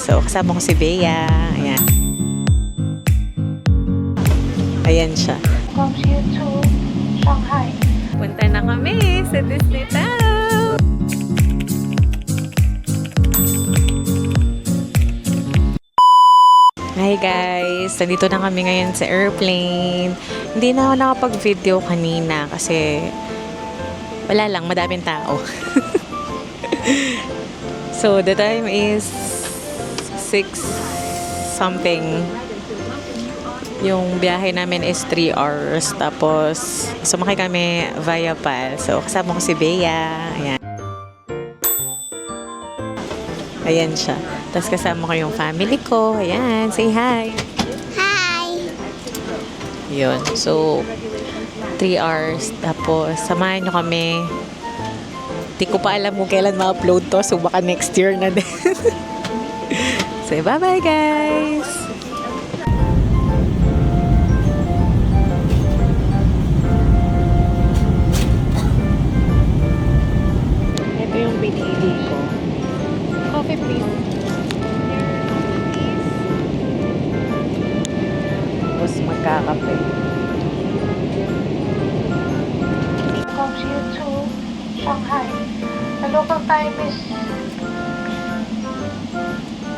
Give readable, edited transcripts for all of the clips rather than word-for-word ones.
So, kasama ko si Bea. Ayan. Ayan siya. Comes here to Shanghai. Punta na kami sa Disney Town. Hi guys! Nandito na kami ngayon sa airplane. Hindi na ako nakapag-video kanina kasi wala lang, madaming tao. So, the time is 6 something. Yung biyahe namin is 3 hours. Tapos, sumakay kami via PAL. So, kasama ko si Bea. Ayan. Ayan siya. Tapos kasama ko yung family ko. Ayan, say hi. Hi! Yun. So, 3 hours. Tapos, samahan nyo kami. Di ko pa alam kung kailan ma-upload to. So, baka next year na din. So, bye-bye guys! Ito yung pinili ko. Coffee please. Tapos magkakape. Comes here to Shanghai. The local time is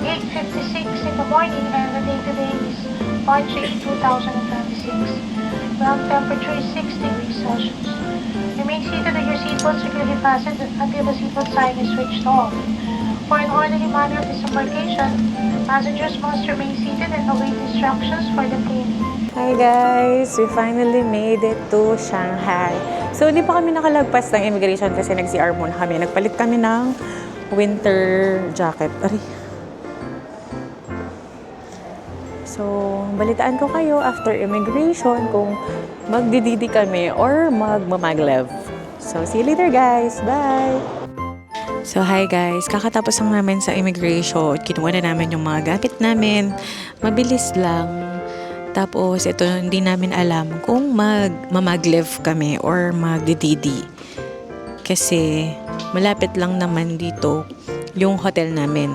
8:56 in the morning and the day today is March 8, 2026. Ground temperature is 6 degrees Celsius. Remain seated and your seatbelt securely fastened until the seatbelt sign is switched off. For an orderly manner of disembarkation, passengers must remain seated and await instructions for the plane. Hi guys! We finally made it to Shanghai. So, hindi pa kami nakalagpas ng immigration kasi nag-CR muna kami. Nagpalit kami ng winter jacket. Aray. So, balitaan ko kayo after immigration kung magdididi kami or magmamaglev. So, see you later guys! Bye! So, hi guys! Kakatapos lang namin sa immigration. Kinuha na namin yung mga gamit namin. Mabilis lang. Tapos, ito, hindi namin alam kung magmamaglev kami or magdididi. Kasi, malapit lang naman dito yung hotel namin.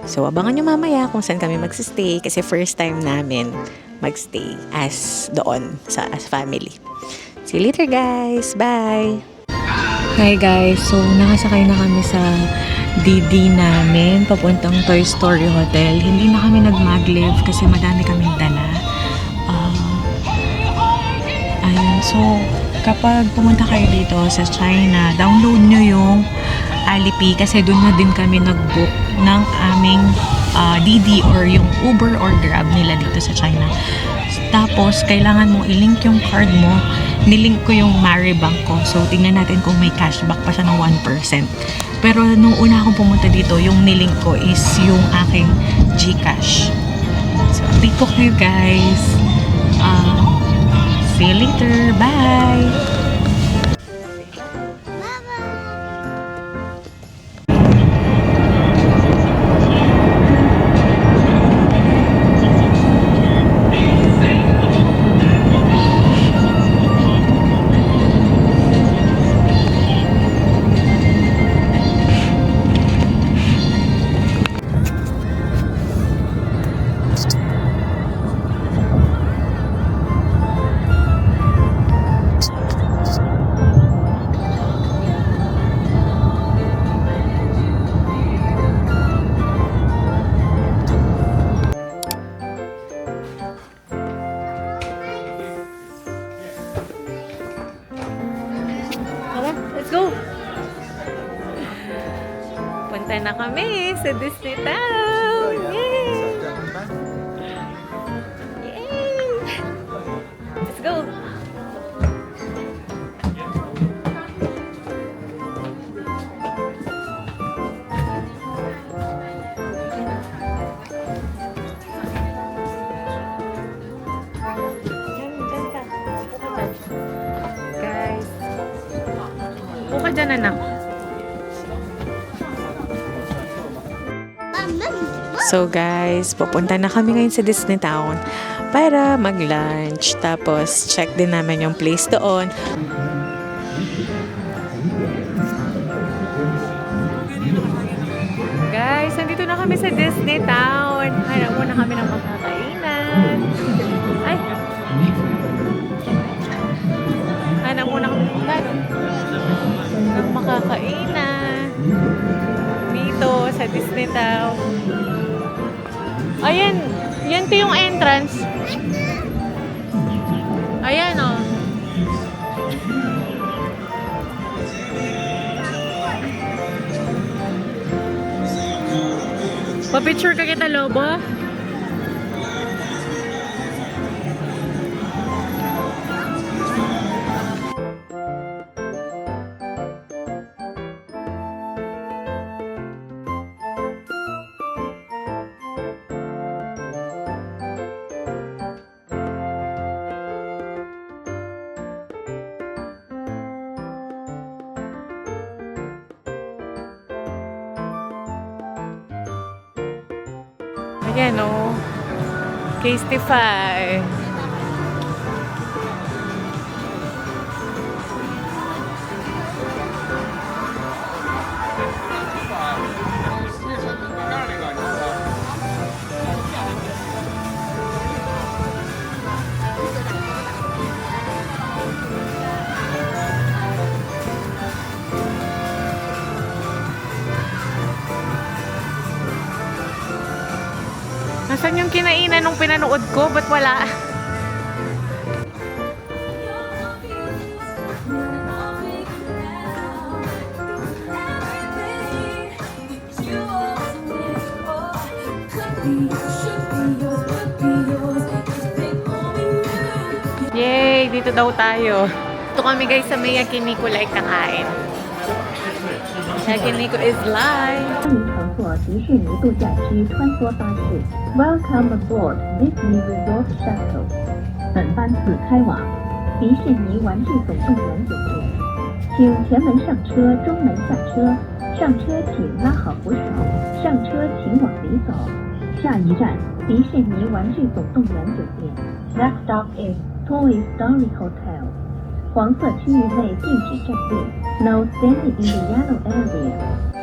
So, abangan nyo mamaya kung saan kami magsistay kasi first time namin magstay as doon as family. See you later guys! Bye! Hi guys! So, nakasakay na kami sa DD namin papuntang Toy Story Hotel. Hindi na kami nag-maglev kasi madami kaming dala. Ayun. So, kapag pumunta kayo dito sa China, download nyo yung Alipay kasi doon na din kami nag-book ng aming DD or yung Uber or Grab nila dito sa China. Tapos, kailangan mong i-link yung card mo. Nilink ko yung Maribank ko. So, tingnan natin kung may cashback pa siya ng 1%. Pero, nung una akong pumunta dito, yung nilink ko is yung aking GCash. So, update ko kayo guys. See you later. Bye! Let's go! Punta na kami sa Disney Town! Yay! Yay! Let's go! Guys, upo ka dyan, anak. So guys, pupunta na kami ngayon sa Disney Town para mag-lunch. Tapos check din namin yung place doon. Guys, nandito na kami kami sa Disney Town. Hanap muna kami ng makakainan. Ay! Hanap muna kami ng makakainan. Dito sa Disney Town. Ayan! Yan to yung entrance. Ayan o. Pa-picture ka kita, Lobo? Ayan o. Casetify. Nasaan yung kinainan nung pinanood ko? Ba't wala? Yay! Dito daw tayo. Dito kami guys sa may Yakiniku like kakain. Yakiniku is live. 乘坐迪士尼度假区穿梭巴士 ，Welcome aboard Disney Resort Shuttle。本班次开往迪士尼玩具总动员酒店，请前门上车，中门下车。上车请拉好扶手，上车请往里走。下一站迪士尼玩具总动员酒店。Next stop is Toy Story Hotel。黄色区域内禁止站立，No standing in the yellow area。